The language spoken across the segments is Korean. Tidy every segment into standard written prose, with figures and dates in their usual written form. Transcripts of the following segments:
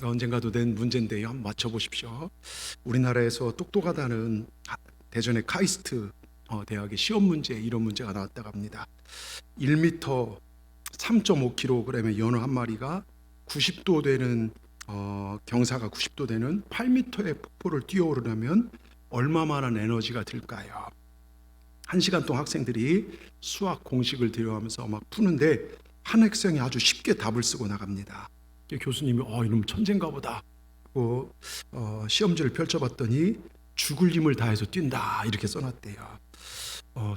제가 언젠가도 낸 문제인데요. 한번 맞춰보십시오. 우리나라에서 똑똑하다는 대전의 카이스트 대학의 시험 문제, 이런 문제가 나왔다고 합니다. 1m 3.5kg의 연어 한 마리가 90도 되는 경사가 90도 되는 8m의 폭포를 뛰어오르려면 얼마만한 에너지가 들까요? 1시간 동안 학생들이 수학 공식을 들여가면서 막 푸는데 한 학생이 아주 쉽게 답을 쓰고 나갑니다. 교수님이 이놈 천재인가 보다 하고 시험지를 펼쳐봤더니 죽을 힘을 다해서 뛴다 이렇게 써놨대요.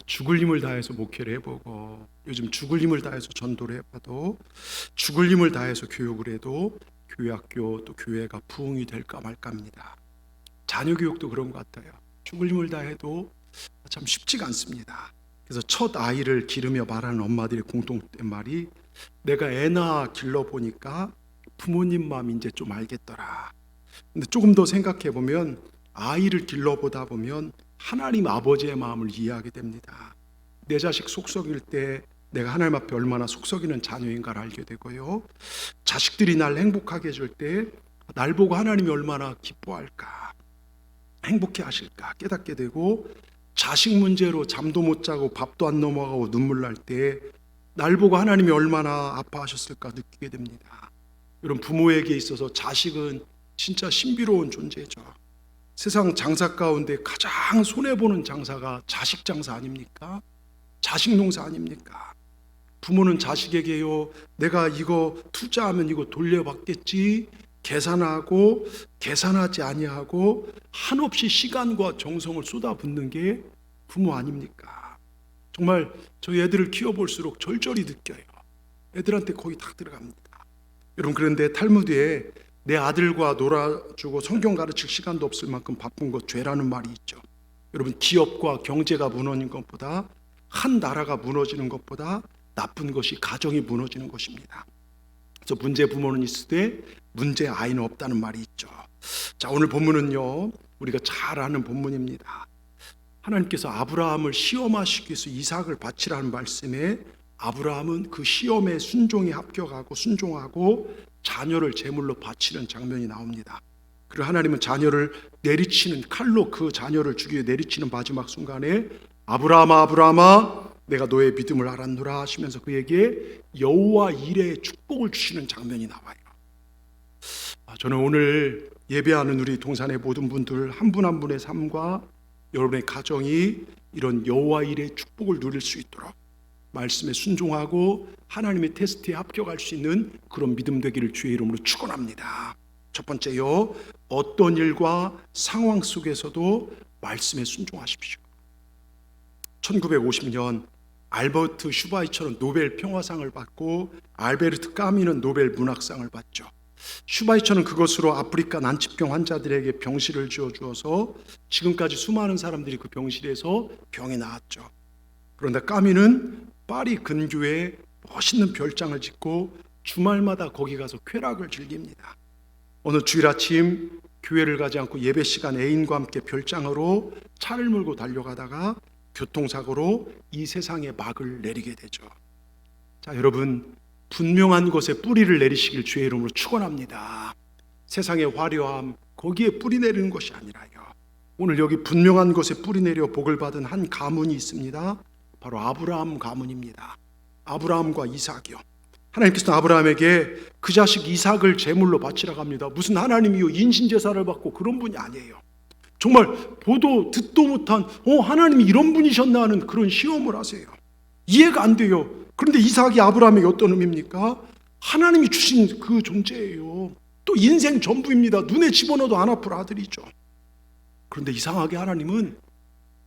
죽을 힘을 다해서 목회를 해보고 요즘 죽을 힘을 다해서 전도를 해봐도 죽을 힘을 다해서 교육을 해도 교회 학교 또 교회가 부흥이 될까 말까입니다. 자녀 교육도 그런 것 같아요. 죽을 힘을 다해도 참 쉽지가 않습니다. 그래서 첫 아이를 기르며 말하는 엄마들의 공통된 말이 내가 애나 길러보니까 부모님 마음 이제 좀 알겠더라. 근데 조금 더 생각해 보면 아이를 길러보다 보면 하나님 아버지의 마음을 이해하게 됩니다. 내 자식 속썩일 때 내가 하나님 앞에 얼마나 속썩이는 자녀인가를 알게 되고요. 자식들이 날 행복하게 해줄 때 날 보고 하나님이 얼마나 기뻐할까, 행복해 하실까 깨닫게 되고, 자식 문제로 잠도 못 자고 밥도 안 넘어가고 눈물 날 때 날 보고 하나님이 얼마나 아파하셨을까 느끼게 됩니다. 이런 부모에게 있어서 자식은 진짜 신비로운 존재죠. 세상 장사 가운데 가장 손해보는 장사가 자식 장사 아닙니까? 자식 농사 아닙니까? 부모는 자식에게요, 내가 이거 투자하면 이거 돌려받겠지 계산하고 계산하지 아니하고 한없이 시간과 정성을 쏟아붓는 게 부모 아닙니까? 정말 저희 애들을 키워볼수록 절절히 느껴요. 애들한테 거의 다 들어갑니다. 여러분, 그런데 탈무드에 내 아들과 놀아주고 성경 가르칠 시간도 없을 만큼 바쁜 것 죄라는 말이 있죠. 여러분, 기업과 경제가 무너진 것보다, 한 나라가 무너지는 것보다 나쁜 것이 가정이 무너지는 것입니다. 그래서 문제 부모는 있을 때 문제 아이는 없다는 말이 있죠. 자, 오늘 본문은요, 우리가 잘 아는 본문입니다. 하나님께서 아브라함을 시험하시기 위해서 이삭을 바치라는 말씀에 아브라함은 그 시험에 순종에 합격하고 순종하고 자녀를 제물로 바치는 장면이 나옵니다. 그리고 하나님은 자녀를 내리치는 칼로 그 자녀를 죽이려 내리치는 마지막 순간에 아브라함아 아브라함아 내가 너의 믿음을 알았노라 하시면서 그에게 여호와 이레의 축복을 주시는 장면이 나와요. 저는 오늘 예배하는 우리 동산의 모든 분들 한 분 한 분의 삶과 여러분의 가정이 이런 여호와 이레의 축복을 누릴 수 있도록 말씀에 순종하고 하나님의 테스트에 합격할 수 있는 그런 믿음 되기를 주의 이름으로 축원합니다. 첫 번째요, 어떤 일과 상황 속에서도 말씀에 순종하십시오. 1950년 알버트 슈바이처는 노벨 평화상을 받고 알베르트 까미는 노벨 문학상을 받죠. 슈바이처는 그것으로 아프리카 난치병 환자들에게 병실을 지어주어서 지금까지 수많은 사람들이 그 병실에서 병이 나았죠. 그런데 까미는 파리 근교에 멋있는 별장을 짓고 주말마다 거기 가서 쾌락을 즐깁니다. 어느 주일 아침 교회를 가지 않고 예배 시간 애인과 함께 별장으로 차를 몰고 달려가다가 교통사고로 이 세상에 막을 내리게 되죠. 자, 여러분, 분명한 곳에 뿌리를 내리시길 주의 이름으로 축원합니다. 세상의 화려함 거기에 뿌리 내리는 것이 아니라요, 오늘 여기 분명한 곳에 뿌리 내려 복을 받은 한 가문이 있습니다. 바로 아브라함 가문입니다. 아브라함과 이삭이요. 하나님께서는 아브라함에게 그 자식 이삭을 제물로 바치라고 합니다. 무슨 하나님이요 인신제사를 받고 그런 분이 아니에요. 정말 보도 듣도 못한 하나님이 이런 분이셨나 하는 그런 시험을 하세요. 이해가 안 돼요. 그런데 이삭이 아브라함에게 어떤 의미입니까? 하나님이 주신 그 존재예요. 또 인생 전부입니다. 눈에 집어넣어도 안 아플 아들이죠. 그런데 이상하게 하나님은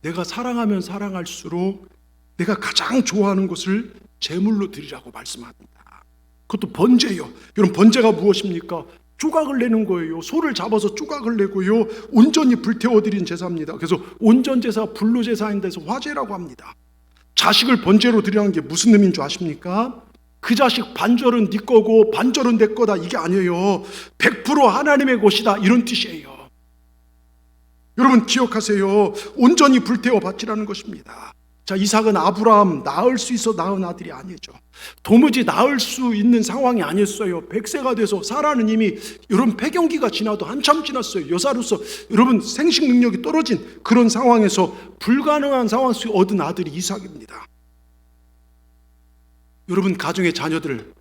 내가 사랑하면 사랑할수록 내가 가장 좋아하는 것을 제물로 드리라고 말씀합니다. 그것도 번제예요. 여러분, 번제가 무엇입니까? 조각을 내는 거예요. 소를 잡아서 조각을 내고요, 온전히 불태워드린 제사입니다. 그래서 온전제사, 불로제사인 데서 화제라고 합니다. 자식을 번제로 드리라는 게 무슨 의미인 줄 아십니까? 그 자식 반절은 네 거고 반절은 내 거다, 이게 아니에요. 100% 하나님의 것이다, 이런 뜻이에요. 여러분 기억하세요. 온전히 불태워 바치라는 것입니다. 자, 이삭은 아브라함 낳을 수 있어 낳은 아들이 아니죠. 도무지 낳을 수 있는 상황이 아니었어요. 100세가 돼서 사라는 이미 여러분 폐경기가 지나도 한참 지났어요. 여사로서 여러분 생식 능력이 떨어진 그런 상황에서 불가능한 상황 속에 얻은 아들이 이삭입니다. 여러분 가정의 자녀들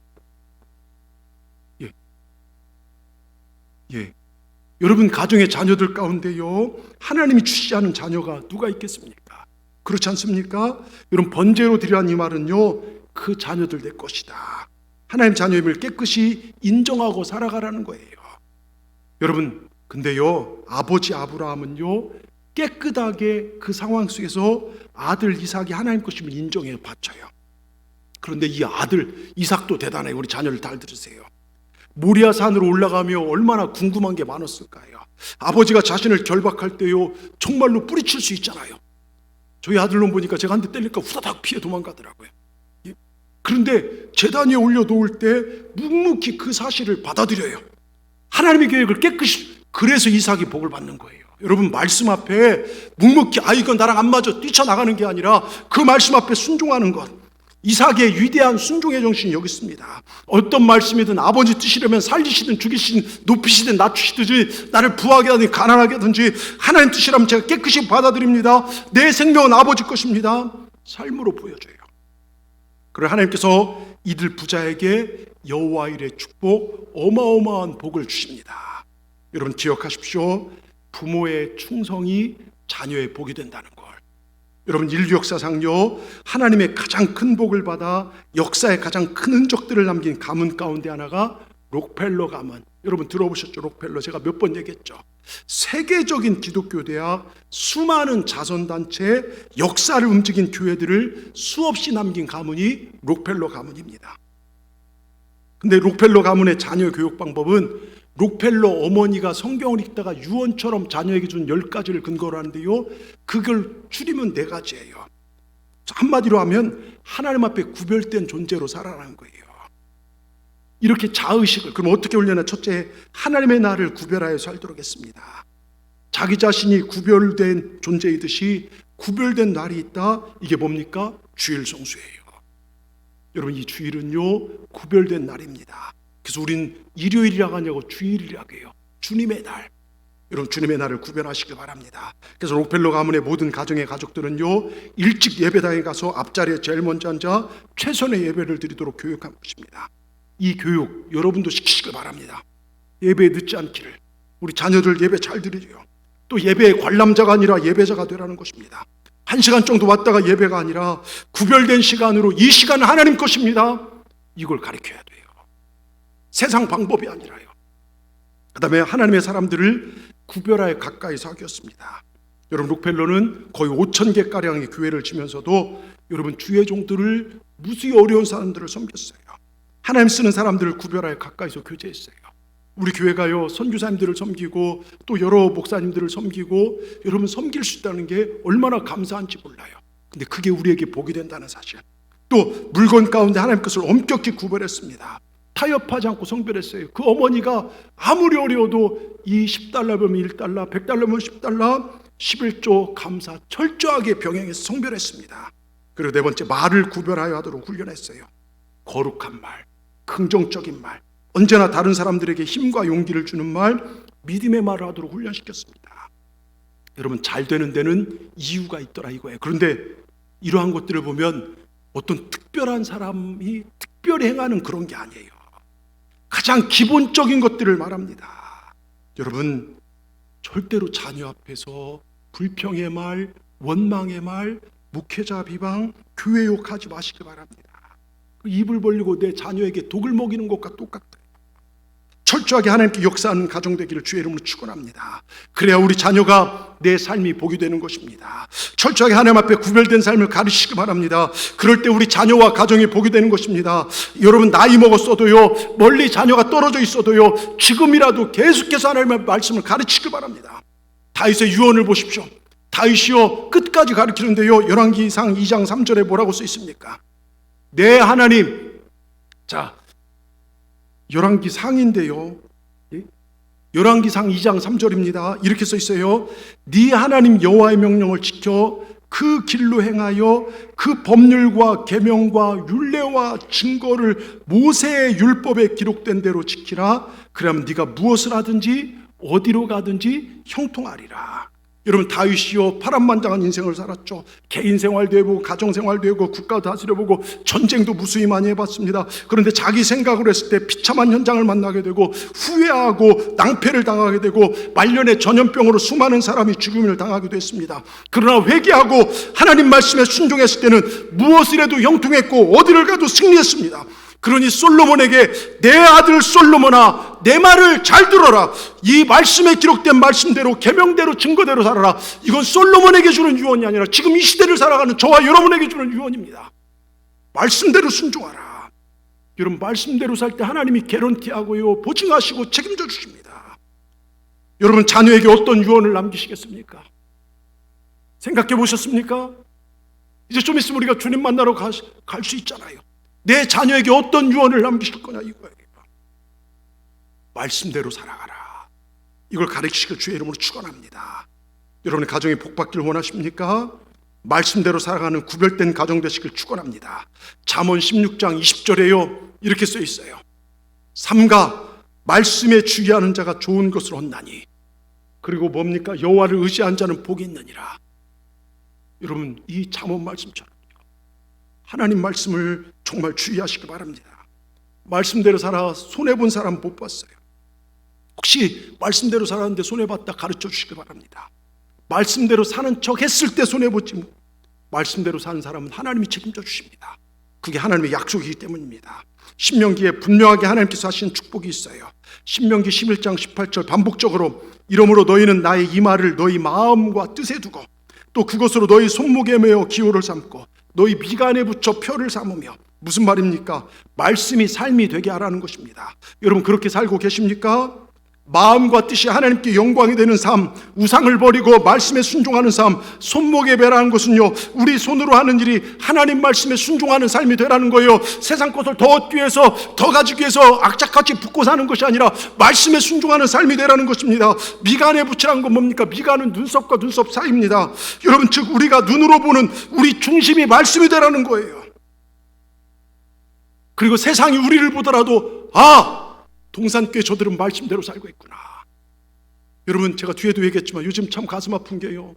여러분 가정의 자녀들 가운데요 하나님이 주시지 않은 자녀가 누가 있겠습니까? 그렇지 않습니까? 여러분 번제로 드리라는 이 말은요 그 자녀들 내 것이다. 하나님 자녀임을 깨끗이 인정하고 살아가라는 거예요. 여러분 근데요 아버지 아브라함은요 깨끗하게 그 상황 속에서 아들 이삭이 하나님 것임을 인정해 바쳐요. 그런데 이 아들 이삭도 대단해요. 우리 자녀를 잘 들으세요. 모리아 산으로 올라가며 얼마나 궁금한 게 많았을까요? 아버지가 자신을 결박할 때요 정말로 뿌리칠 수 있잖아요. 저희 아들놈 보니까 제가 한 대 때릴까 후다닥 피해 도망가더라고요. 그런데 제단 위에 올려놓을 때 묵묵히 그 사실을 받아들여요. 하나님의 계획을 깨끗이. 그래서 이삭이 복을 받는 거예요. 여러분 말씀 앞에 묵묵히 이건 나랑 안 맞아 뛰쳐나가는 게 아니라 그 말씀 앞에 순종하는 것. 이삭의 위대한 순종의 정신이 여기 있습니다. 어떤 말씀이든 아버지 뜻이라면 살리시든 죽이시든 높이시든 낮추시든지 나를 부하게 하든지 가난하게 하든지 하나님 뜻이라면 제가 깨끗이 받아들입니다. 내 생명은 아버지 것입니다. 삶으로 보여줘요. 그리고 하나님께서 이들 부자에게 여호와 일의 축복 어마어마한 복을 주십니다. 여러분 기억하십시오. 부모의 충성이 자녀의 복이 된다는 걸. 여러분 인류 역사상요 하나님의 가장 큰 복을 받아 역사에 가장 큰 흔적들을 남긴 가문 가운데 하나가 록펠러 가문. 여러분 들어보셨죠? 록펠러 제가 몇 번 얘기했죠. 세계적인 기독교 대학 수많은 자선단체 역사를 움직인 교회들을 수없이 남긴 가문이 록펠러 가문입니다. 근데 록펠러 가문의 자녀 교육 방법은 록펠러 어머니가 성경을 읽다가 유언처럼 자녀에게 준 10가지를 근거로 하는데요 그걸 줄이면 4가지예요. 한마디로 하면 하나님 앞에 구별된 존재로 살아가는 거예요. 이렇게 자의식을 그럼 어떻게 훈련해? 첫째, 하나님의 나를 구별하여 살도록 했습니다. 자기 자신이 구별된 존재이듯이 구별된 날이 있다. 이게 뭡니까? 주일 성수예요. 여러분 이 주일은요 구별된 날입니다. 그래서 우린 일요일이라고 하냐고 주일이라고 해요. 주님의 날. 여러분 주님의 날을 구별하시길 바랍니다. 그래서 록펠러 가문의 모든 가정의 가족들은요 일찍 예배당에 가서 앞자리에 제일 먼저 앉아 최선의 예배를 드리도록 교육한 것입니다. 이 교육 여러분도 시키시길 바랍니다. 예배에 늦지 않기를. 우리 자녀들 예배 잘 드리죠. 또 예배의 관람자가 아니라 예배자가 되라는 것입니다. 1시간 정도 왔다가 예배가 아니라 구별된 시간으로 이 시간은 하나님 것입니다. 이걸 가르쳐야 돼요. 세상 방법이 아니라요. 그 다음에 하나님의 사람들을 구별하여 가까이 사귀었습니다. 여러분 록펠러는 거의 5,000개가량의 교회를 지면서도 여러분 주의 종들을 무수히 어려운 사람들을 섬겼어요. 하나님 쓰는 사람들을 구별하여 가까이서 교제했어요. 우리 교회가요 선교사님들을 섬기고 또 여러 목사님들을 섬기고 여러분 섬길 수 있다는 게 얼마나 감사한지 몰라요. 근데 그게 우리에게 복이 된다는 사실. 또 물건 가운데 하나님 것을 엄격히 구별했습니다. 타협하지 않고 성별했어요. 그 어머니가 아무리 어려워도 이 10달러면 1달러, 100달러면 10달러, 11조 감사 철저하게 병행해서 성별했습니다. 그리고 4번째, 말을 구별하여 하도록 훈련했어요. 거룩한 말, 긍정적인 말, 언제나 다른 사람들에게 힘과 용기를 주는 말, 믿음의 말을 하도록 훈련시켰습니다. 여러분 잘 되는 데는 이유가 있더라 이거예요. 그런데 이러한 것들을 보면 어떤 특별한 사람이 특별히 행하는 그런 게 아니에요. 가장 기본적인 것들을 말합니다. 여러분 절대로 자녀 앞에서 불평의 말, 원망의 말, 목회자 비방, 교회 욕하지 마시기 바랍니다. 입을 벌리고 내 자녀에게 독을 먹이는 것과 똑같아요. 철저하게 하나님께 역사하는 가정 되기를 주의 이름으로 축원합니다. 그래야 우리 자녀가 내 삶이 복이 되는 것입니다. 철저하게 하나님 앞에 구별된 삶을 가르치시기 바랍니다. 그럴 때 우리 자녀와 가정이 복이 되는 것입니다. 여러분 나이 먹었어도요, 멀리 자녀가 떨어져 있어도요, 지금이라도 계속해서 하나님의 말씀을 가르치시기 바랍니다. 다윗의 유언을 보십시오. 다윗이요 끝까지 가르치는데요, 열왕기상 2장 3절에 뭐라고 써 있습니까? 내 하나님. 자, 열왕기상인데요, 열왕기상 2장 3절입니다. 이렇게 써 있어요. 네 하나님 여호와의 명령을 지켜 그 그 길로 행하여 그 법률과 계명과 율례와 증거를 모세의 율법에 기록된 대로 지키라. 그러면 네가 무엇을 하든지 어디로 가든지 형통하리라. 여러분, 다윗이요 파란만장한 인생을 살았죠. 개인 생활도 해보고 가정 생활도 해보고 국가 다스려보고 전쟁도 무수히 많이 해봤습니다. 그런데 자기 생각으로 했을 때 비참한 현장을 만나게 되고 후회하고 낭패를 당하게 되고 말년에 전염병으로 수많은 사람이 죽음을 당하기도 했습니다. 그러나 회개하고 하나님 말씀에 순종했을 때는 무엇을 해도 형통했고 어디를 가도 승리했습니다. 그러니 솔로몬에게 내 아들 솔로몬아, 내 말을 잘 들어라. 이 말씀에 기록된 말씀대로 계명대로 증거대로 살아라. 이건 솔로몬에게 주는 유언이 아니라 지금 이 시대를 살아가는 저와 여러분에게 주는 유언입니다. 말씀대로 순종하라. 여러분, 말씀대로 살 때 하나님이 개런티하고요 보증하시고 책임져 주십니다. 여러분, 자녀에게 어떤 유언을 남기시겠습니까? 생각해 보셨습니까? 이제 좀 있으면 우리가 주님 만나러 갈 수 있잖아요. 내 자녀에게 어떤 유언을 남기실 거냐 이거예요. 말씀대로 살아가라. 이걸 가르치시길 주의 이름으로 축원합니다. 여러분의 가정이 복받기를 원하십니까? 말씀대로 살아가는 구별된 가정 되시길 축원합니다. 잠언 16장 20절에요 이렇게 써 있어요. 삼가 말씀에 주의하는 자가 좋은 것을 얻나니, 그리고 뭡니까? 여호와를 의지한 자는 복이 있느니라. 여러분, 이 잠언 말씀처럼 하나님 말씀을 정말 주의하시기 바랍니다. 말씀대로 살아 손해본 사람 못 봤어요. 혹시 말씀대로 살았는데 손해봤다 가르쳐 주시기 바랍니다. 말씀대로 사는 척 했을 때 손해보지, 말씀대로 사는 사람은 하나님이 책임져 주십니다. 그게 하나님의 약속이기 때문입니다. 신명기에 분명하게 하나님께서 하신 축복이 있어요. 신명기 11장 18절 반복적으로 이러므로 너희는 나의 이 말을 너희 마음과 뜻에 두고 또 그것으로 너희 손목에 매어 기호를 삼고 너희 미간에 붙여 표를 삼으며. 무슨 말입니까? 말씀이 삶이 되게 하라는 것입니다. 여러분, 그렇게 살고 계십니까? 마음과 뜻이 하나님께 영광이 되는 삶, 우상을 버리고 말씀에 순종하는 삶, 손목에 매라는 것은요 우리 손으로 하는 일이 하나님 말씀에 순종하는 삶이 되라는 거예요. 세상 것을 더 얻기 위해서, 더 가지기 위해서 악착같이 붙고 사는 것이 아니라 말씀에 순종하는 삶이 되라는 것입니다. 미간에 붙이라는 건 뭡니까? 미간은 눈썹과 눈썹 사이입니다. 여러분, 즉 우리가 눈으로 보는 우리 중심이 말씀이 되라는 거예요. 그리고 세상이 우리를 보더라도 동산교회 저들은 말씀대로 살고 있구나. 여러분, 제가 뒤에도 얘기했지만 요즘 참 가슴 아픈 게요,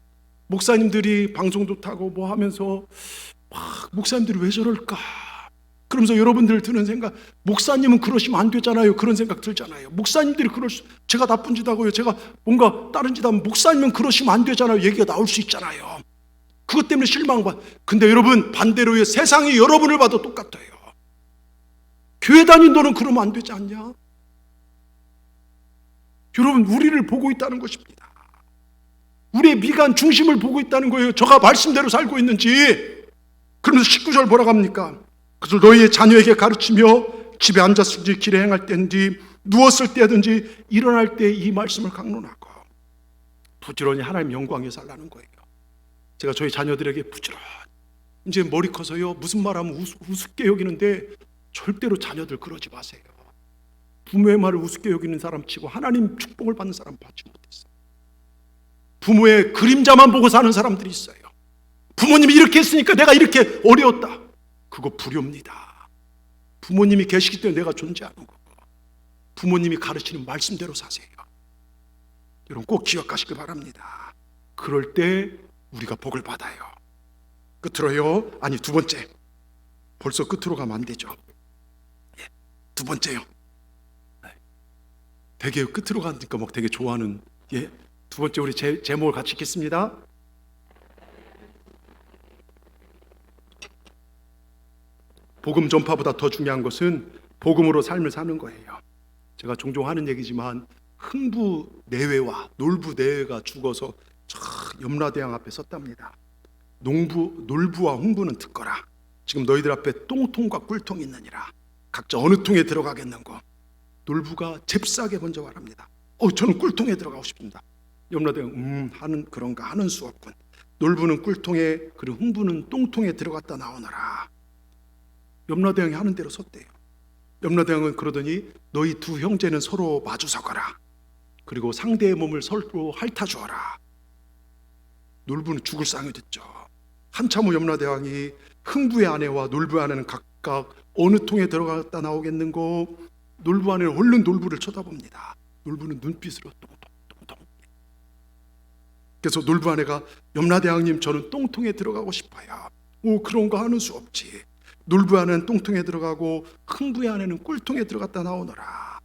목사님들이 방송도 타고 뭐 하면서 막 목사님들이 왜 저럴까 그러면서 여러분들 드는 생각, 목사님은 그러시면 안 되잖아요. 그런 생각 들잖아요. 목사님들이 제가 나쁜 짓 하고요, 제가 뭔가 다른 짓 하면 목사님은 그러시면 안 되잖아요. 얘기가 나올 수 있잖아요. 그것 때문에 실망받. 근데 여러분, 반대로요, 세상이 여러분을 봐도 똑같아요. 교회 다닌 너는 그러면 안 되지 않냐? 여러분, 우리를 보고 있다는 것입니다. 우리의 미간 중심을 보고 있다는 거예요. 저가 말씀대로 살고 있는지. 그러면서 19절 뭐라고 합니까? 그래서 너희의 자녀에게 가르치며 집에 앉았을지 길에 행할 때든지 누웠을 때든지 일어날 때 이 말씀을 강론하고 부지런히 하나님 영광에 살라는 거예요. 제가 저희 자녀들에게 부지런히, 이제 머리 커서요 무슨 말하면 우습게 여기는데 절대로 자녀들 그러지 마세요. 부모의 말을 우습게 여기는 사람 치고 하나님 축복을 받는 사람 받지 못했어요. 부모의 그림자만 보고 사는 사람들이 있어요. 부모님이 이렇게 했으니까 내가 이렇게 어려웠다. 그거 불효입니다. 부모님이 계시기 때문에 내가 존재하는 거고, 부모님이 가르치는 말씀대로 사세요. 여러분, 꼭 기억하시기 바랍니다. 그럴 때 우리가 복을 받아요. 끝으로요, 아니 두 번째, 벌써 끝으로 가면 안 되죠. 두 번째요, 되게 끝으로 가니까 막 되게 좋아하는, 두 번째 우리 제목을 같이 읽겠습니다. 복음 전파보다 더 중요한 것은 복음으로 삶을 사는 거예요. 제가 종종 하는 얘기지만 흥부 내외와 놀부 내외가 죽어서 저 염라대왕 앞에 섰답니다. 놀부와 흥부는 듣거라. 지금 너희들 앞에 똥통과 꿀통이 있느니라. 각자 어느 통에 들어가겠는고. 놀부가 잽싸게 먼저 말합니다. 저는 꿀통에 들어가고 싶습니다. 염라대왕 하는 그런가 하는 수 없군. 놀부는 꿀통에, 그리고 흥부는 똥통에 들어갔다 나오너라. 염라대왕이 하는 대로 섰대요. 염라대왕은 그러더니 너희 두 형제는 서로 마주 서거라. 그리고 상대의 몸을 서로 핥아주어라. 놀부는 죽을 상이 됐죠. 한참 후 염라대왕이 흥부의 아내와 놀부의 아내는 각각 어느 통에 들어갔다 나오겠는고 놀부 아내는 얼른 놀부를 쳐다봅니다. 놀부는 눈빛으로 똥똥똥똥. 그래서 놀부 아내가 염라대왕님 저는 똥통에 들어가고 싶어요. 오 그런 거 하는 수 없지. 놀부 아내는 똥통에 들어가고 흥부의 아내는 꿀통에 들어갔다 나오너라.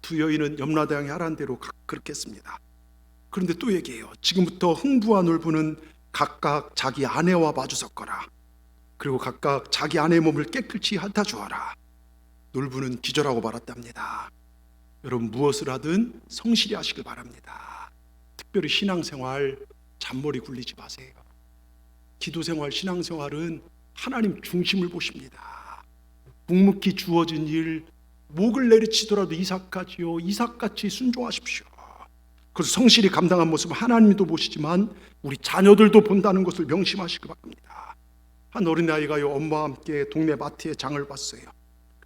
두 여인은 염라대왕이 하라는 대로 그렇게 했습니다. 그런데 또 얘기해요. 지금부터 흥부와 놀부는 각각 자기 아내와 마주 섞어라. 그리고 각각 자기 아내의 몸을 깨끗이 핥아주어라. 놀부는 기절하고 말았답니다. 여러분 무엇을 하든 성실히 하시길 바랍니다. 특별히 신앙생활 잔머리 굴리지 마세요. 기도생활 신앙생활은 하나님 중심을 보십니다. 묵묵히 주어진 일 목을 내리치더라도 이삭같이요 이삭같이 순종하십시오. 그래서 성실히 감당한 모습은 하나님도 보시지만 우리 자녀들도 본다는 것을 명심하시기 바랍니다. 한 어린아이가요 엄마와 함께 동네 마트에 장을 봤어요.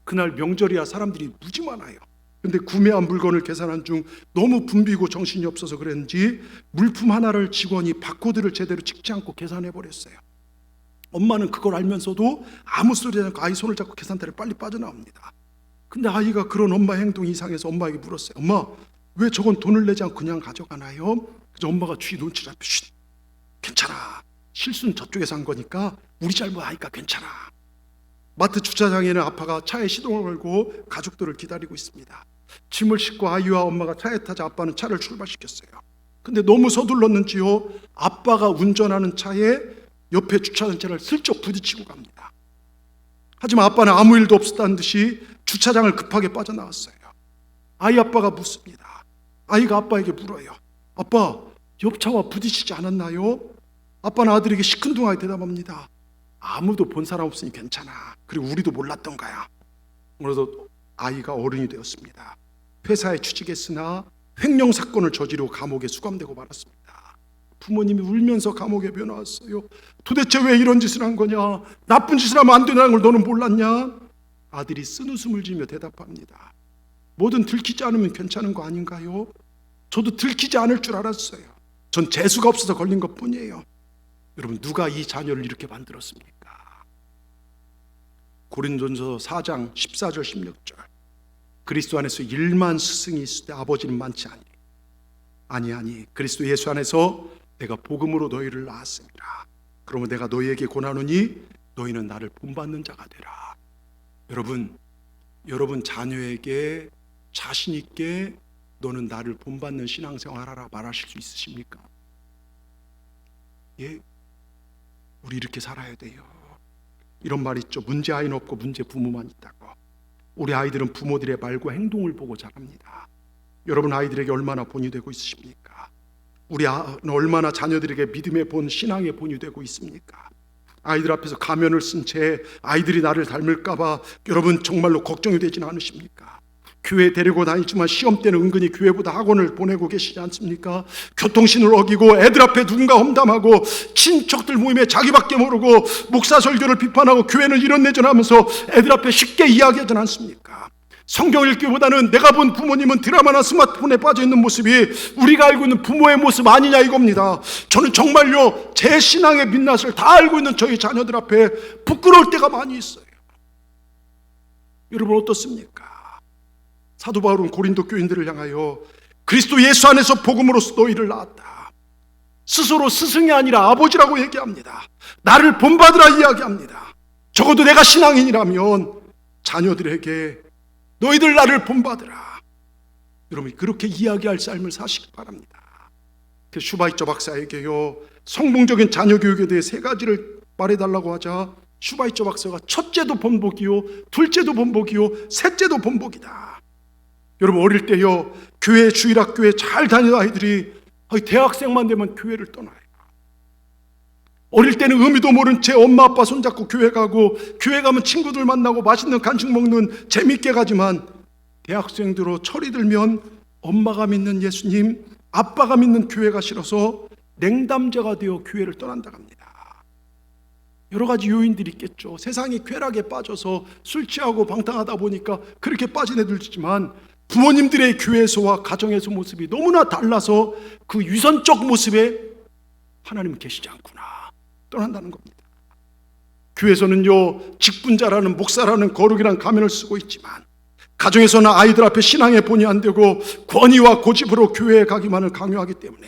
그날 명절이야 사람들이 무지 많아요. 근데 구매한 물건을 계산한 중 너무 붐비고 정신이 없어서 그랬는지 물품 하나를 직원이 바코드를 제대로 찍지 않고 계산해 버렸어요. 엄마는 그걸 알면서도 아무 소리 하지 않고 아이 손을 잡고 계산대를 빨리 빠져나옵니다. 근데 아이가 그런 엄마 행동이 이상해서 엄마에게 물었어요. 엄마 왜 저건 돈을 내지 않고 그냥 가져가나요? 그래서 엄마가 쥐 눈치 잡고 괜찮아. 실수는 저쪽에서 한 거니까 우리 잘못 아니까 괜찮아. 마트 주차장에는 아빠가 차에 시동을 걸고 가족들을 기다리고 있습니다. 짐을 싣고 아이와 엄마가 차에 타자 아빠는 차를 출발시켰어요. 근데 너무 서둘렀는지요 아빠가 운전하는 차에 옆에 주차한 차를 슬쩍 부딪히고 갑니다. 하지만 아빠는 아무 일도 없었다는 듯이 주차장을 급하게 빠져나왔어요. 아이 아빠가 묻습니다. 아이가 아빠에게 물어요. 아빠 옆차와 부딪히지 않았나요? 아빠는 아들에게 시큰둥하게 대답합니다. 아무도 본 사람 없으니 괜찮아. 그리고 우리도 몰랐던 거야. 그래서 아이가 어른이 되었습니다. 회사에 취직했으나 횡령 사건을 저지르고 감옥에 수감되고 말았습니다. 부모님이 울면서 감옥에 면허왔어요. 도대체 왜 이런 짓을 한 거냐? 나쁜 짓을 하면 안 된다는 걸 너는 몰랐냐? 아들이 쓴웃음을 지며 대답합니다. 뭐든 들키지 않으면 괜찮은 거 아닌가요? 저도 들키지 않을 줄 알았어요. 전 재수가 없어서 걸린 것 뿐이에요. 여러분 누가 이 자녀를 이렇게 만들었습니까? 고린도전서 4장 14절 16절 그리스도 안에서 1만 스승이 있을 때 아버지는 많지 아니 그리스도 예수 안에서 내가 복음으로 너희를 낳았습니다. 그러면 내가 너희에게 권하노니 너희는 나를 본받는 자가 되라. 여러분 자녀에게 자신 있게 너는 나를 본받는 신앙생활하라 말하실 수 있으십니까? 예, 우리 이렇게 살아야 돼요. 이런 말 있죠. 문제 아이는 없고 문제 부모만 있다고. 우리 아이들은 부모들의 말과 행동을 보고 자랍니다. 여러분 아이들에게 얼마나 본유되고 있으십니까? 우리 얼마나 자녀들에게 믿음의 본, 신앙의 본이 되고 있습니까? 아이들 앞에서 가면을 쓴 채 아이들이 나를 닮을까봐 여러분 정말로 걱정이 되지는 않으십니까? 교회 데리고 다니지만 시험 때는 은근히 교회보다 학원을 보내고 계시지 않습니까? 교통신을 어기고 애들 앞에 누군가 험담하고 친척들 모임에 자기밖에 모르고 목사 설교를 비판하고 교회는 이런 내전하면서 애들 앞에 쉽게 이야기하지 않습니까? 성경 읽기보다는 내가 본 부모님은 드라마나 스마트폰에 빠져있는 모습이 우리가 알고 있는 부모의 모습 아니냐 이겁니다. 저는 정말요 제 신앙의 민낯을 다 알고 있는 저희 자녀들 앞에 부끄러울 때가 많이 있어요. 여러분 어떻습니까? 사도 바울은 고린도 교인들을 향하여 그리스도 예수 안에서 복음으로서 너희를 낳았다. 스스로 스승이 아니라 아버지라고 얘기합니다. 나를 본받으라 이야기합니다. 적어도 내가 신앙인이라면 자녀들에게 너희들 나를 본받으라. 여러분 그렇게 이야기할 삶을 사시기 바랍니다. 슈바이처 박사에게요 성공적인 자녀 교육에 대해 3가지를 말해달라고 하자 슈바이처 박사가 첫째도 본복이요 둘째도 본복이요 셋째도 본복이다. 여러분 어릴 때요 교회 주일학교에 잘 다니는 아이들이 대학생만 되면 교회를 떠나요. 어릴 때는 의미도 모른 채 엄마 아빠 손잡고 교회 가고 교회 가면 친구들 만나고 맛있는 간식 먹는 재밌게 가지만 대학생들로 철이 들면 엄마가 믿는 예수님 아빠가 믿는 교회가 싫어서 냉담자가 되어 교회를 떠난다고 합니다. 여러 가지 요인들이 있겠죠. 세상이 쾌락에 빠져서 술 취하고 방탕하다 보니까 그렇게 빠진 애들이지만 부모님들의 교회에서와 가정에서 모습이 너무나 달라서 그 유선적 모습에 하나님은 계시지 않구나. 떠난다는 겁니다. 교회에서는요, 직분자라는 목사라는 거룩이란 가면을 쓰고 있지만 가정에서는 아이들 앞에 신앙의 본이 안 되고 권위와 고집으로 교회에 가기만을 강요하기 때문에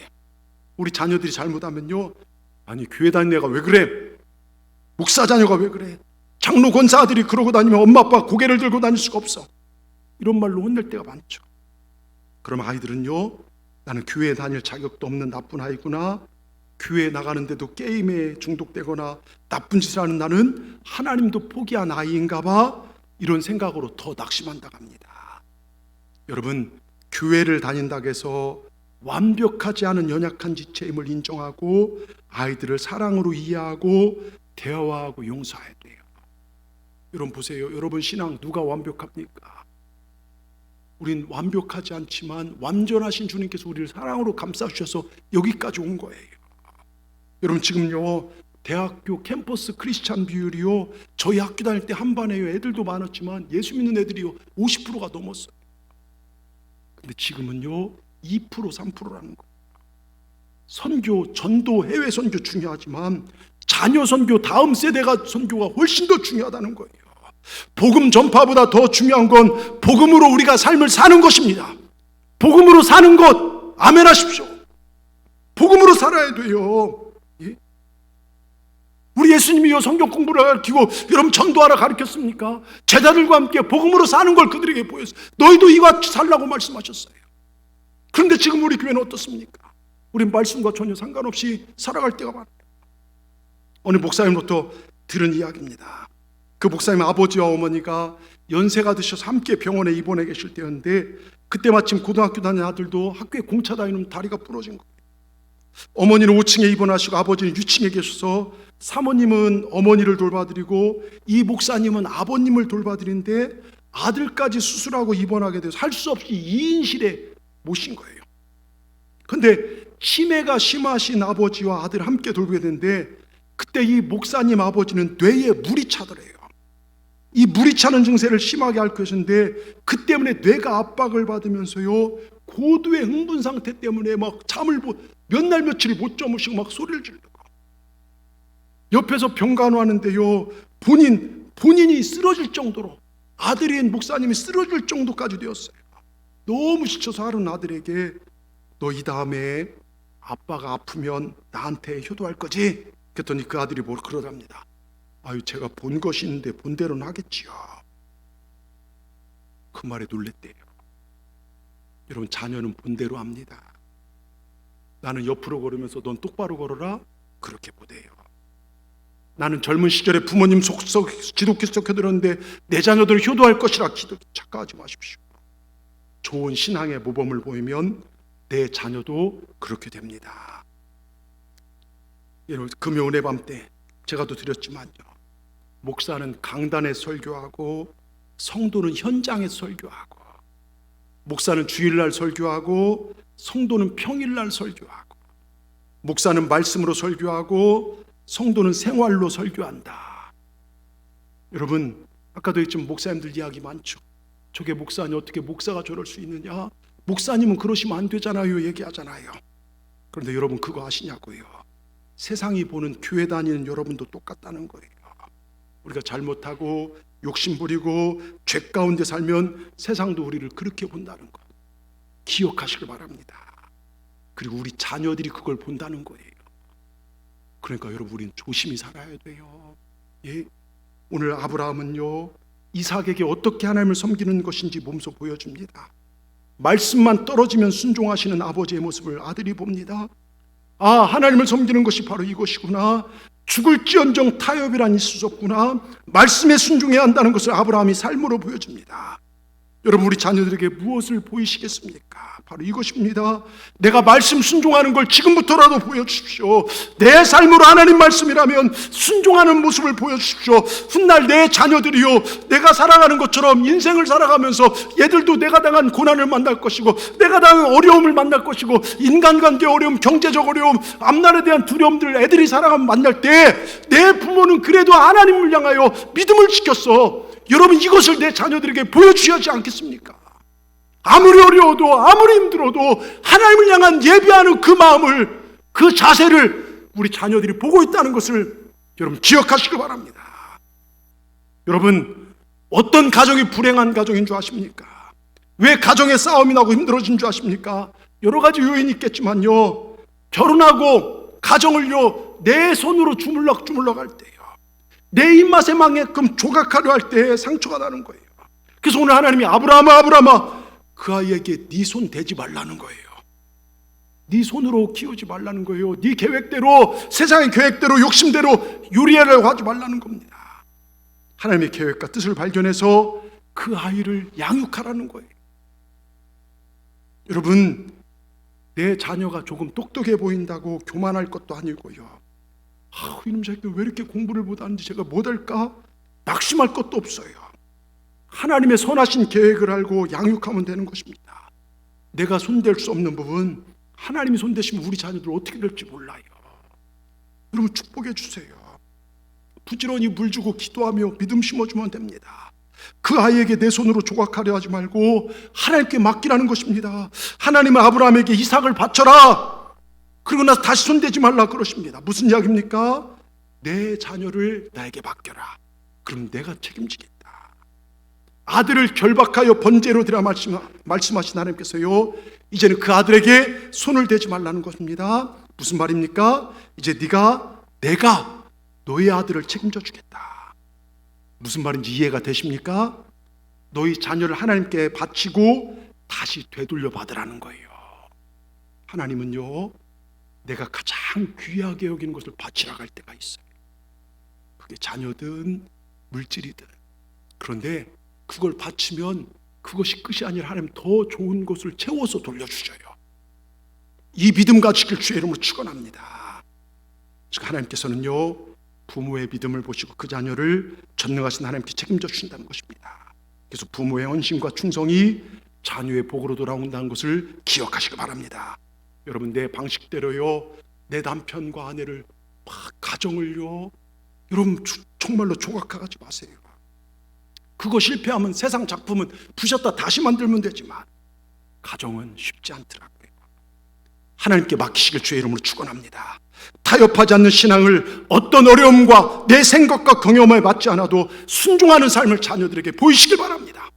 우리 자녀들이 잘못하면요, 아니 교회 다니는 애가 왜 그래? 목사 자녀가 왜 그래? 장로 권사 아들이 그러고 다니면 엄마 아빠 고개를 들고 다닐 수가 없어. 이런 말로 혼낼 때가 많죠. 그럼 아이들은요, 나는 교회에 다닐 자격도 없는 나쁜 아이구나, 교회에 나가는데도 게임에 중독되거나 나쁜 짓을 하는 나는 하나님도 포기한 아이인가 봐, 이런 생각으로 더 낙심한다고 합니다. 여러분, 교회를 다닌다고 해서 완벽하지 않은 연약한 지체임을 인정하고 아이들을 사랑으로 이해하고 대화하고 용서해야 돼요. 여러분 보세요. 여러분 신앙 누가 완벽합니까? 우린 완벽하지 않지만 완전하신 주님께서 우리를 사랑으로 감싸주셔서 여기까지 온 거예요. 여러분 지금요, 대학교 캠퍼스 크리스찬 비율이요, 저희 학교 다닐 때 한 반에요, 애들도 많았지만 예수 믿는 애들이요 50%가 넘었어요. 근데 지금은요 2% 3%라는 거예요. 선교, 전도, 해외 선교 중요하지만 자녀 선교, 다음 세대가 선교가 훨씬 더 중요하다는 거예요. 복음 전파보다 더 중요한 건 복음으로 우리가 삶을 사는 것입니다. 복음으로 사는 것, 아멘 하십시오. 복음으로 살아야 돼요. 예? 우리 예수님이요 성경 공부를 가르치고 여러분 전도하라 가르쳤습니까? 제자들과 함께 복음으로 사는 걸 그들에게 보였어요. 너희도 이와 살라고 말씀하셨어요. 그런데 지금 우리 교회는 어떻습니까? 우린 말씀과 전혀 상관없이 살아갈 때가 많아요. 어느 목사님부터 들은 이야기입니다. 그 목사님 아버지와 어머니가 연세가 드셔서 함께 병원에 입원해 계실 때였는데 그때 마침 고등학교 다니는 아들도 학교에 공차 다니는 다리가 부러진 거예요. 어머니는 5층에 입원하시고 아버지는 유층에 계셔서 사모님은 어머니를 돌봐드리고 이 목사님은 아버님을 돌봐드리는데 아들까지 수술하고 입원하게 돼서 할 수 없이 2인실에 모신 거예요. 그런데 치매가 심하신 아버지와 아들 함께 돌보게 되는데 그때 이 목사님 아버지는 뇌에 물이 차더래요. 이 물이 차는 증세를 심하게 앓고 계셨는데 그 때문에 뇌가 압박을 받으면서요 고도의 흥분 상태 때문에 막 잠을 몇 날 며칠을 못 주무시고 막 소리를 지르고 옆에서 병간호하는데요 본인이 쓰러질 정도로, 아들인 목사님이 쓰러질 정도까지 되었어요. 너무 지쳐서 하루는 아들에게 너 이 다음에 아빠가 아프면 나한테 효도할 거지? 그랬더니 그 아들이 뭘 그러답니다. 아유 제가 본 것이 있는데 본대로는 하겠지요. 그 말에 놀랬대요. 여러분 자녀는 본대로 합니다. 나는 옆으로 걸으면서 넌 똑바로 걸어라 그렇게 못해요. 나는 젊은 시절에 부모님 속속 기독교 속혀들었는데 내 자녀들을 효도할 것이라 착각하지 마십시오. 좋은 신앙의 모범을 보이면 내 자녀도 그렇게 됩니다. 여러분 금요 은혜 밤 때 제가 또 드렸지만요, 목사는 강단에 설교하고 성도는 현장에 설교하고, 목사는 주일날 설교하고 성도는 평일날 설교하고, 목사는 말씀으로 설교하고 성도는 생활로 설교한다. 여러분 아까도 했지만 목사님들 이야기 많죠. 저게 목사니 어떻게 목사가 저럴 수 있느냐, 목사님은 그러시면 안 되잖아요 얘기하잖아요. 그런데 여러분 그거 아시냐고요? 세상이 보는 교회 다니는 여러분도 똑같다는 거예요. 우리가 잘못하고 욕심부리고 죄 가운데 살면 세상도 우리를 그렇게 본다는 것 기억하시길 바랍니다. 그리고 우리 자녀들이 그걸 본다는 거예요. 그러니까 여러분 우리는 조심히 살아야 돼요. 예? 오늘 아브라함은요 이삭에게 어떻게 하나님을 섬기는 것인지 몸소 보여줍니다. 말씀만 떨어지면 순종하시는 아버지의 모습을 아들이 봅니다. 아, 하나님을 섬기는 것이 바로 이것이구나, 죽을지언정 타협이란 있을 수 없구나, 말씀에 순종해야 한다는 것을 아브라함이 삶으로 보여줍니다. 여러분 우리 자녀들에게 무엇을 보이시겠습니까? 바로 이것입니다. 내가 말씀 순종하는 걸 지금부터라도 보여주십시오. 내 삶으로 하나님 말씀이라면 순종하는 모습을 보여주십시오. 훗날 내 자녀들이요 내가 살아가는 것처럼 인생을 살아가면서 얘들도 내가 당한 고난을 만날 것이고 내가 당한 어려움을 만날 것이고 인간관계 어려움, 경제적 어려움, 앞날에 대한 두려움들 애들이 살아가면 만날 때 내 부모는 그래도 하나님을 향하여 믿음을 지켰어. 여러분 이것을 내 자녀들에게 보여주셔야 하지 않겠습니까? 아무리 어려워도 아무리 힘들어도 하나님을 향한 예배하는 그 마음을, 그 자세를 우리 자녀들이 보고 있다는 것을 여러분 기억하시길 바랍니다. 여러분, 어떤 가정이 불행한 가정인 줄 아십니까? 왜 가정에 싸움이 나고 힘들어진 줄 아십니까? 여러 가지 요인이 있겠지만요, 결혼하고 가정을요 내 손으로 주물럭주물럭 할 때요, 내 입맛에 맞게끔 조각하려 할 때 상처가 나는 거예요. 그래서 오늘 하나님이 아브라함아 그 아이에게 네 손 대지 말라는 거예요. 네 손으로 키우지 말라는 거예요. 네 계획대로, 세상의 계획대로, 욕심대로 요리하려고 하지 말라는 겁니다. 하나님의 계획과 뜻을 발견해서 그 아이를 양육하라는 거예요. 여러분, 내 자녀가 조금 똑똑해 보인다고 교만할 것도 아니고요, 이놈 새끼 왜 이렇게 공부를 못하는지 제가 못할까 낙심할 것도 없어요. 하나님의 선하신 계획을 알고 양육하면 되는 것입니다. 내가 손댈 수 없는 부분 하나님이 손대시면 우리 자녀들 어떻게 될지 몰라요. 여러분, 축복해 주세요. 부지런히 물 주고 기도하며 믿음 심어주면 됩니다. 그 아이에게 내 손으로 조각하려 하지 말고 하나님께 맡기라는 것입니다. 하나님은 아브라함에게 이삭을 바쳐라, 그리고 나서 다시 손대지 말라 그러십니다. 무슨 이야기입니까? 내 자녀를 나에게 맡겨라, 그럼 내가 책임지겠다. 아들을 결박하여 번제로 드려 말씀하신 하나님께서요, 이제는 그 아들에게 손을 대지 말라는 것입니다. 무슨 말입니까? 이제 내가 너의 아들을 책임져 주겠다. 무슨 말인지 이해가 되십니까? 너희 자녀를 하나님께 바치고 다시 되돌려 받으라는 거예요. 하나님은요, 내가 가장 귀하게 여기는 것을 바치라고 할 때가 있어요. 그게 자녀든 물질이든. 그런데 그걸 바치면 그것이 끝이 아니라 하나님 더 좋은 것을 채워서 돌려주셔요. 이 믿음 가지길 주의 이름으로 축원합니다. 즉 하나님께서는요, 부모의 믿음을 보시고 그 자녀를 전능하신 하나님께 책임져 주신다는 것입니다. 그래서 부모의 헌신과 충성이 자녀의 복으로 돌아온다는 것을 기억하시기 바랍니다. 여러분, 내 방식대로요 내 남편과 아내를 가정을요, 여러분 정말로 조각하지 마세요. 그거 실패하면 세상 작품은 부셨다 다시 만들면 되지만 가정은 쉽지 않더라고요. 하나님께 맡기시길 주의 이름으로 축원합니다. 타협하지 않는 신앙을 어떤 어려움과 내 생각과 경험에 맞지 않아도 순종하는 삶을 자녀들에게 보이시길 바랍니다.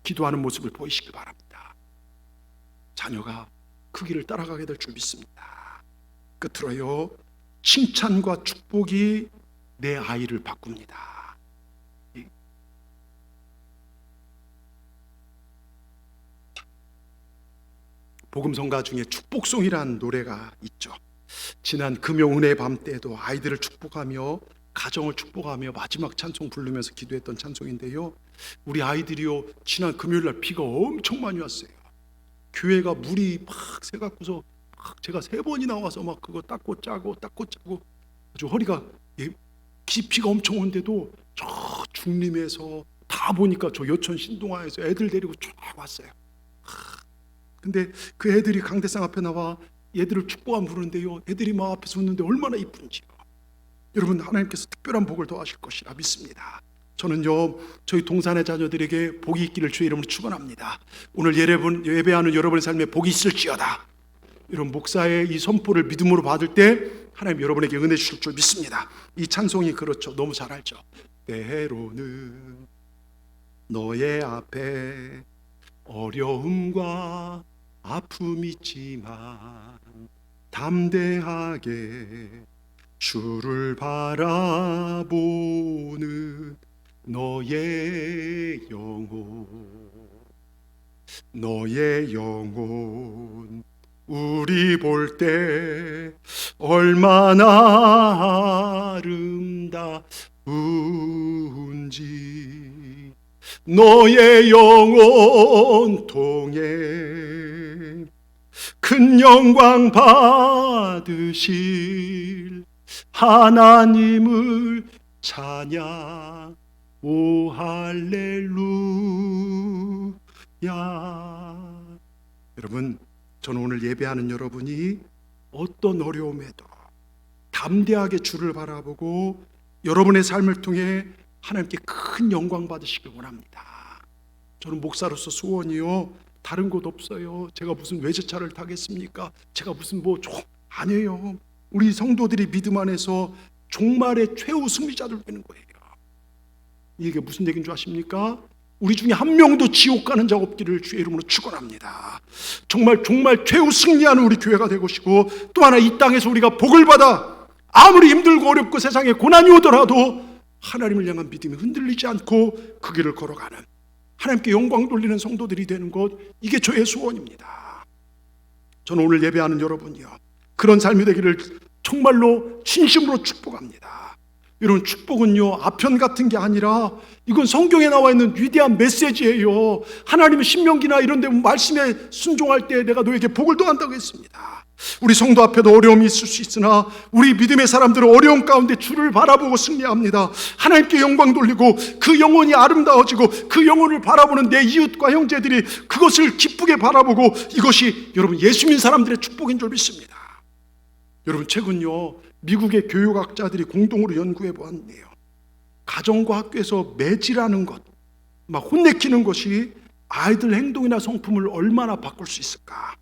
기도하는 모습을 보이시길 바랍니다. 자녀가 그 길을 따라가게 될 줄 믿습니다. 끝으로요, 칭찬과 축복이 내 아이를 바꿉니다. 복음성가 중에 축복송이라는 노래가 있죠. 지난 금요은혜의 밤 때도 아이들을 축복하며 가정을 축복하며 마지막 찬송 부르면서 기도했던 찬송인데요, 우리 아이들이요 지난 금요일날 비가 엄청 많이 왔어요. 교회가 물이 막 새갖고서 제가 3번이나 와서 막 그거 닦고 짜고 아주 허리가, 비가 엄청 오는데도 저 중림에서 다 보니까 저 여천 신동아에서 애들 데리고 쫙 왔어요. 근데 그 애들이 강대상 앞에 나와 얘들을 축복하면 부르는데요, 애들이 막 앞에서 웃는데 얼마나 이쁜지요. 여러분, 하나님께서 특별한 복을 더하실 것이라 믿습니다. 저는요 저희 동산의 자녀들에게 복이 있기를 주의 이름으로 축원합니다. 오늘 예배하는 여러분의 삶에 복이 있을지어다. 이런 목사의 이 선포를 믿음으로 받을 때 하나님 여러분에게 은혜 주실 줄 믿습니다. 이 찬송이 그렇죠. 너무 잘 알죠. 때로는 너의 앞에 어려움과 아픔이 있지만 담대하게 주를 바라보는 너의 영혼 우리 볼 때 얼마나 아름다운지 너의 영혼 통해 큰 영광 받으실 하나님을 찬양. 오 할렐루야. 여러분, 저는 오늘 예배하는 여러분이 어떤 어려움에도 담대하게 주를 바라보고 여러분의 삶을 통해 하나님께 큰 영광 받으시길 원합니다. 저는 목사로서 소원이요 다른 곳 없어요. 제가 무슨 외제차를 타겠습니까? 제가 무슨 아니에요. 우리 성도들이 믿음 안에서 종말의 최후 승리자들 되는 거예요. 이게 무슨 얘기인 줄 아십니까? 우리 중에 한 명도 지옥 가는 자 없기를 주의 이름으로 축원합니다. 정말 최후 승리하는 우리 교회가 되고 싶고, 또 하나 이 땅에서 우리가 복을 받아 아무리 힘들고 어렵고 세상에 고난이 오더라도 하나님을 향한 믿음이 흔들리지 않고 그 길을 걸어가는, 하나님께 영광 돌리는 성도들이 되는 것, 이게 저의 소원입니다. 저는 오늘 예배하는 여러분이요, 그런 삶이 되기를 정말로 진심으로 축복합니다. 여러분, 축복은요 아편 같은 게 아니라 이건 성경에 나와 있는 위대한 메시지예요. 하나님의 신명기나 이런 데 말씀에 순종할 때 내가 너에게 복을 더한다고 했습니다. 우리 성도 앞에도 어려움이 있을 수 있으나 우리 믿음의 사람들은 어려움 가운데 주를 바라보고 승리합니다. 하나님께 영광 돌리고 그 영혼이 아름다워지고 그 영혼을 바라보는 내 이웃과 형제들이 그것을 기쁘게 바라보고, 이것이 여러분 예수 믿는 사람들의 축복인 줄 믿습니다. 여러분, 최근요 미국의 교육학자들이 공동으로 연구해 보았네요. 가정과 학교에서 매질하는 것, 막 혼내키는 것이 아이들 행동이나 성품을 얼마나 바꿀 수 있을까?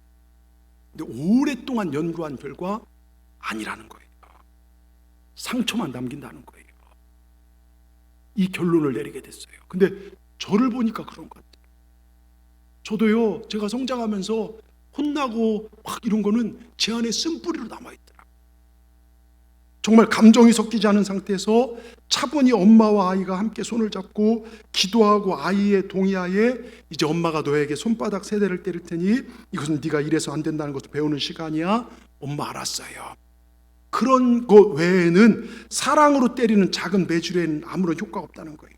근데 오랫동안 연구한 결과 아니라는 거예요. 상처만 남긴다는 거예요. 이 결론을 내리게 됐어요. 근데 저를 보니까 그런 것 같아요. 저도요, 제가 성장하면서 혼나고 막 이런 거는 제 안에 쓴뿌리로 남아있더라고요. 정말 감정이 섞이지 않은 상태에서 차분히 엄마와 아이가 함께 손을 잡고 기도하고 아이의 동의하에 이제 엄마가 너에게 손바닥 3대를 때릴 테니 이것은 네가 이래서 안 된다는 것을 배우는 시간이야. 엄마 알았어요. 그런 것 외에는 사랑으로 때리는 작은 매질에는 아무런 효과가 없다는 거예요.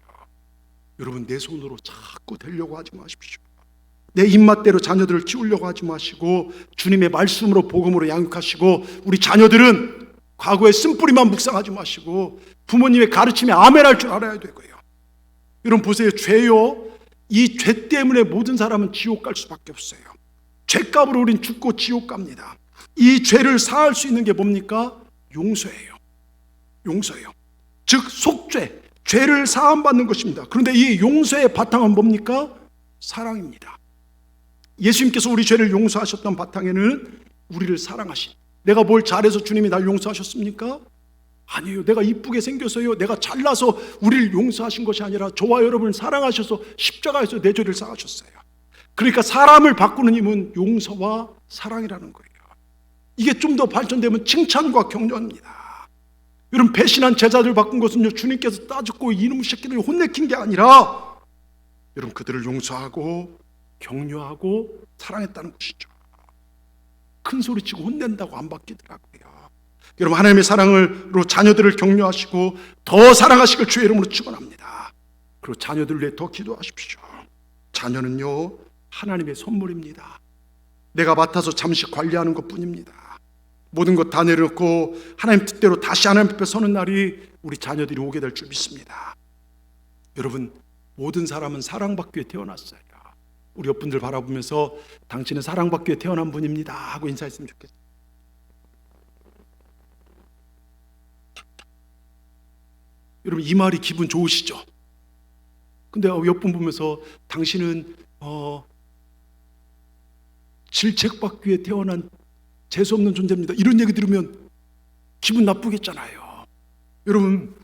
여러분, 내 손으로 자꾸 되려고 하지 마십시오. 내 입맛대로 자녀들을 키우려고 하지 마시고 주님의 말씀으로 복음으로 양육하시고, 우리 자녀들은 과거의 쓴뿌리만 묵상하지 마시고 부모님의 가르침에 아멘할 줄 알아야 되고요. 여러분 보세요. 죄요, 이 죄 때문에 모든 사람은 지옥 갈 수밖에 없어요. 죄값으로 우린 죽고 지옥 갑니다. 이 죄를 사할 수 있는 게 뭡니까? 용서예요. 용서예요. 즉 속죄, 죄를 사함받는 것입니다. 그런데 이 용서의 바탕은 뭡니까? 사랑입니다. 예수님께서 우리 죄를 용서하셨던 바탕에는 우리를 사랑하신, 내가 뭘 잘해서 주님이 날 용서하셨습니까? 아니에요. 내가 이쁘게 생겨서요, 내가 잘나서 우리를 용서하신 것이 아니라 저와 여러분을 사랑하셔서 십자가에서 내 죄를 사하셨어요. 그러니까 사람을 바꾸는 힘은 용서와 사랑이라는 거예요. 이게 좀 더 발전되면 칭찬과 격려입니다. 여러분, 배신한 제자들 바꾼 것은요, 주님께서 따졌고 이놈 새끼를 혼내킨 게 아니라 여러분 그들을 용서하고 격려하고 사랑했다는 것이죠. 큰 소리치고 혼낸다고 안 바뀌더라고요. 여러분, 하나님의 사랑으로 자녀들을 격려하시고 더 사랑하시길 주의 이름으로 축원합니다. 그리고 자녀들을 위해 더 기도하십시오. 자녀는요 하나님의 선물입니다. 내가 맡아서 잠시 관리하는 것뿐입니다. 모든 것 다 내려놓고 하나님 뜻대로 다시 하나님 앞에 서는 날이 우리 자녀들이 오게 될 줄 믿습니다. 여러분, 모든 사람은 사랑받기 위해 태어났어요. 우리 옆분들 바라보면서 당신은 사랑받기 위해 태어난 분입니다 하고 인사했으면 좋겠어요. 여러분, 이 말이 기분 좋으시죠? 근데 옆분 보면서 당신은 질책받기 위해 태어난 재수없는 존재입니다, 이런 얘기 들으면 기분 나쁘겠잖아요. 여러분,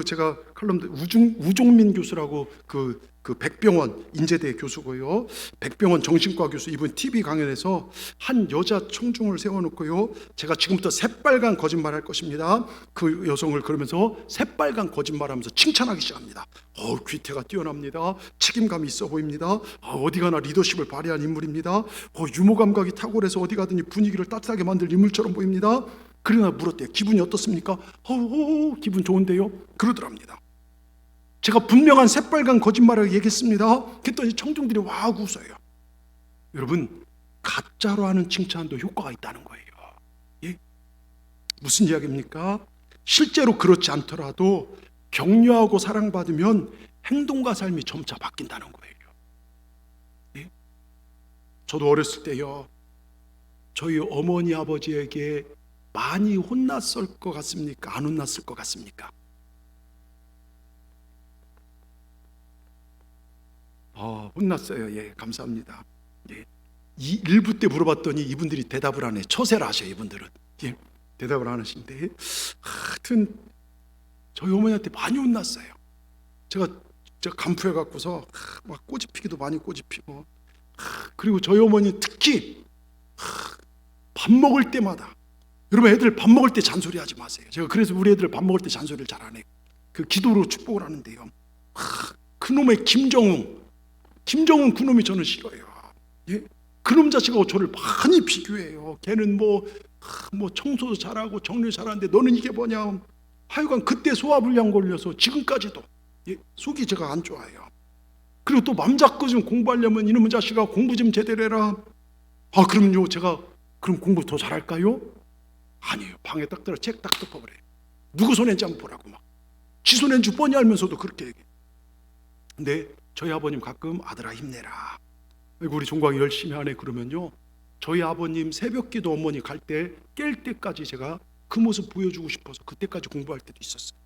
제가 칼럼도 우종민 교수라고 그 백병원 인제대 교수고요, 백병원 정신과 교수, 이분 TV 강연에서 한 여자 청중을 세워놓고요, 제가 지금부터 새빨간 거짓말할 것입니다. 그 여성을 그러면서 새빨간 거짓말하면서 칭찬하기 시작합니다. 귀태가 뛰어납니다. 책임감이 있어 보입니다. 어디 가나 리더십을 발휘한 인물입니다. 유머 감각이 탁월해서 어디 가든지 분위기를 따뜻하게 만들 인물처럼 보입니다. 그러나 물었대요. 기분이 어떻습니까? 기분 좋은데요? 그러더랍니다. 제가 분명한 새빨간 거짓말을 얘기했습니다. 그랬더니 청중들이 와 하고 웃어요. 여러분, 가짜로 하는 칭찬도 효과가 있다는 거예요. 예? 무슨 이야기입니까? 실제로 그렇지 않더라도 격려하고 사랑받으면 행동과 삶이 점차 바뀐다는 거예요. 예? 저도 어렸을 때요, 저희 어머니 아버지에게 많이 혼났을 것 같습니까? 안 혼났을 것 같습니까? 혼났어요. 예, 감사합니다. 예. 이 일부 때 물어봤더니 이분들이 대답을 안 해. 처세를 하셔요, 이분들은. 예. 대답을 안 하시는데, 하여튼 저희 어머니한테 많이 혼났어요. 제가 간푸해 갖고서 막 꼬지 피기도 많이 꼬지 피고, 그리고 저희 어머니 특히 밥 먹을 때마다, 여러분 애들 밥 먹을 때 잔소리하지 마세요. 제가 그래서 우리 애들 밥 먹을 때 잔소리를 잘 안 해요. 그 기도로 축복을 하는데요. 그놈의 김정웅 그놈이 저는 싫어요. 예? 그놈 자식하고 저를 많이 비교해요. 걔는 뭐 청소도 잘하고 정리 잘하는데 너는 이게 뭐냐. 하여간 그때 소화불량 걸려서 지금까지도 속이 제가 안 좋아요. 그리고 또 맘잡고 좀 공부하려면 이놈의 자식아 공부 좀 제대로 해라. 그럼요. 제가 그럼 공부 더 잘할까요? 아니에요. 방에 딱 들어 책 딱 덮어버려요. 누구 손인지 한번 보라고 막. 지 손인 줄 뻔히 알면서도 그렇게 얘기해요. 근데 저희 아버님 가끔 아들아 힘내라. 우리 종광이 열심히 하네 그러면요. 저희 아버님 새벽기도 어머니 갈 때 깰 때까지 제가 그 모습 보여주고 싶어서 그때까지 공부할 때도 있었어요.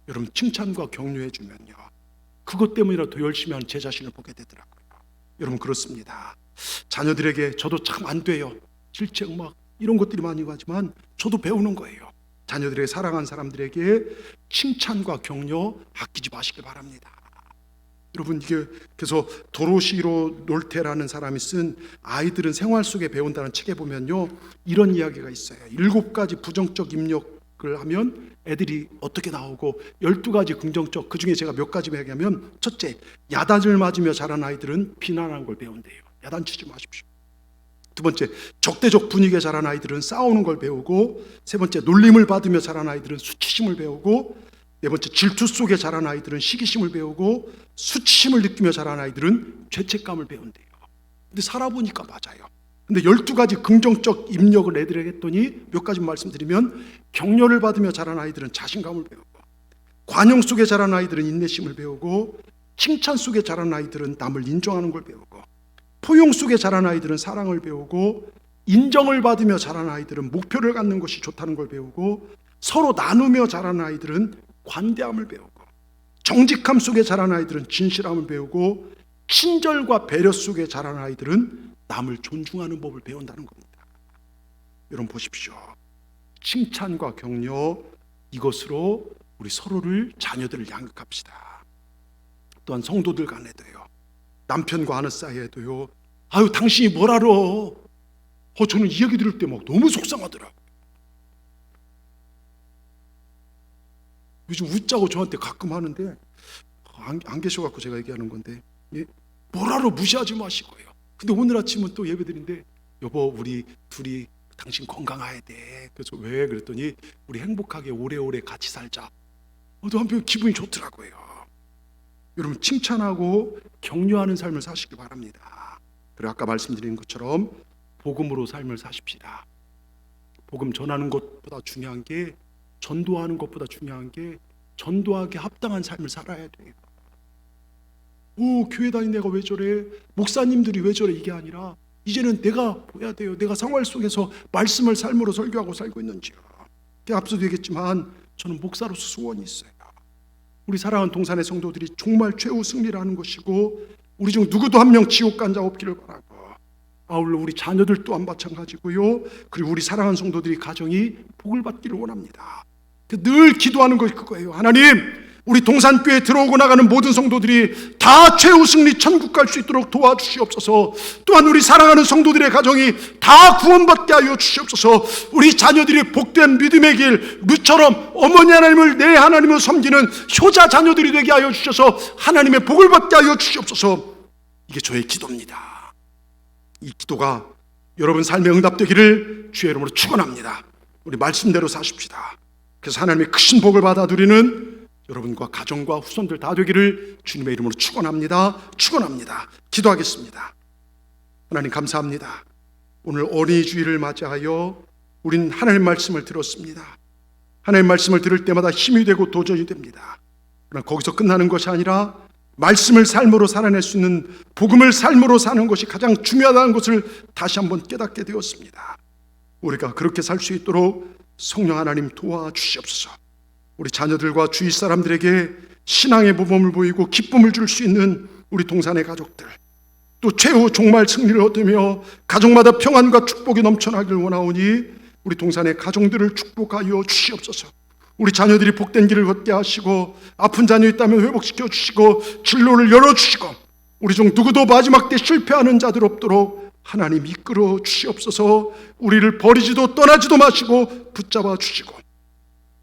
여러분 칭찬과 격려해 주면요. 그것 때문이라도 더 열심히 하는 제 자신을 보게 되더라고요. 여러분 그렇습니다. 자녀들에게 저도 참 안 돼요. 질책 막 이런 것들이 많이 가지만 저도 배우는 거예요. 자녀들에게 사랑하는 사람들에게 칭찬과 격려 아끼지 마시길 바랍니다. 여러분 이게 그래서 도로시로 놀테라는 사람이 쓴 아이들은 생활 속에 배운다는 책에 보면요 이런 이야기가 있어요. 7가지 부정적 입력을 하면 애들이 어떻게 나오고 12가지 긍정적, 그 중에 제가 몇 가지 얘기하면, 첫째, 야단을 맞으며 자란 아이들은 비난하는 걸 배운대요. 야단치지 마십시오. 두 번째, 적대적 분위기에 자란 아이들은 싸우는 걸 배우고, 세 번째, 놀림을 받으며 자란 아이들은 수치심을 배우고, 네 번째, 질투 속에 자란 아이들은 시기심을 배우고, 수치심을 느끼며 자란 아이들은 죄책감을 배운대요. 근데 살아보니까 맞아요. 근데 12가지 긍정적 입력을 애들에게 했더니 몇 가지 말씀드리면, 격려를 받으며 자란 아이들은 자신감을 배우고, 관용 속에 자란 아이들은 인내심을 배우고, 칭찬 속에 자란 아이들은 남을 인정하는 걸 배우고, 포용 속에 자란 아이들은 사랑을 배우고, 인정을 받으며 자란 아이들은 목표를 갖는 것이 좋다는 걸 배우고, 서로 나누며 자란 아이들은 관대함을 배우고, 정직함 속에 자란 아이들은 진실함을 배우고, 친절과 배려 속에 자란 아이들은 남을 존중하는 법을 배운다는 겁니다. 여러분 보십시오. 칭찬과 격려, 이것으로 우리 서로를, 자녀들을 양육합시다. 또한 성도들 간에도요, 남편과 아내 사이에도요, 아유 당신이 뭘 알아. 저는 이 얘기 들을 때 막 너무 속상하더라고요. 요즘 웃자고 저한테 가끔 하는데, 안 계셔갖고 제가 얘기하는 건데, 뭘 알아 무시하지 마시고요. 근데 오늘 아침은 또 예배드린데, 여보 우리 둘이 당신 건강해야 돼. 그래서 왜? 그랬더니 우리 행복하게 오래오래 같이 살자. 또 한편 기분이 좋더라고요. 여러분 칭찬하고 격려하는 삶을 사시기 바랍니다. 그리고 아까 말씀드린 것처럼 복음으로 삶을 사십시다. 복음 전하는 것보다 중요한 게, 전도하는 것보다 중요한 게, 전도하기에 합당한 삶을 살아야 돼요. 교회 다닌 내가 왜 저래, 목사님들이 왜 저래, 이게 아니라 이제는 내가 보여야 돼요. 내가 생활 속에서 말씀을 삶으로 설교하고 살고 있는지요. 앞서도 얘기했지만 저는 목사로서 소원이 있어요. 우리 사랑하는 동산의 성도들이 정말 최후 승리를 하는 것이고, 우리 중 누구도 한 명 지옥 간 자 없기를 바라고, 아울러 우리 자녀들 또한 마찬가지고요, 그리고 우리 사랑하는 성도들이 가정이 복을 받기를 원합니다. 늘 기도하는 것이 그거예요. 하나님, 우리 동산교회에 들어오고 나가는 모든 성도들이 다 최후 승리 천국 갈 수 있도록 도와주시옵소서. 또한 우리 사랑하는 성도들의 가정이 다 구원받게 하여 주시옵소서. 우리 자녀들이 복된 믿음의 길, 루처럼 어머니 하나님을, 내 하나님을 섬기는 효자 자녀들이 되게 하여 주셔서 하나님의 복을 받게 하여 주시옵소서. 이게 저의 기도입니다. 이 기도가 여러분 삶에 응답되기를 주의 이름으로 축원합니다. 우리 말씀대로 사십시다. 그래서 하나님의 크신 복을 받아 누리는 여러분과 가정과 후손들 다 되기를 주님의 이름으로 축원합니다. 축원합니다. 기도하겠습니다. 하나님 감사합니다. 오늘 어린이 주일을 맞이하여 우린 하나님 말씀을 들었습니다. 하나님 말씀을 들을 때마다 힘이 되고 도전이 됩니다. 그러나 거기서 끝나는 것이 아니라 말씀을 삶으로 살아낼 수 있는, 복음을 삶으로 사는 것이 가장 중요하다는 것을 다시 한번 깨닫게 되었습니다. 우리가 그렇게 살 수 있도록 성령 하나님 도와주시옵소서. 우리 자녀들과 주위 사람들에게 신앙의 모범을 보이고 기쁨을 줄 수 있는 우리 동산의 가족들, 또 최후 종말 승리를 얻으며 가정마다 평안과 축복이 넘쳐나기를 원하오니 우리 동산의 가정들을 축복하여 주시옵소서. 우리 자녀들이 복된 길을 걷게 하시고 아픈 자녀 있다면 회복시켜 주시고 진로를 열어주시고 우리 중 누구도 마지막 때 실패하는 자들 없도록 하나님 이끌어 주시옵소서. 우리를 버리지도 떠나지도 마시고 붙잡아 주시고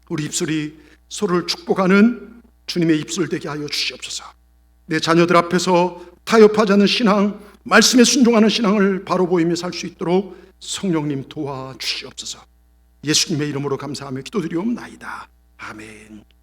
우리 입술이 서로를 축복하는 주님의 입술 되게 하여 주시옵소서. 내 자녀들 앞에서 타협하지 않는 신앙, 말씀에 순종하는 신앙을 바로 보이며 살 수 있도록 성령님 도와주시옵소서. 예수님의 이름으로 감사하며 기도드리옵나이다. 아멘.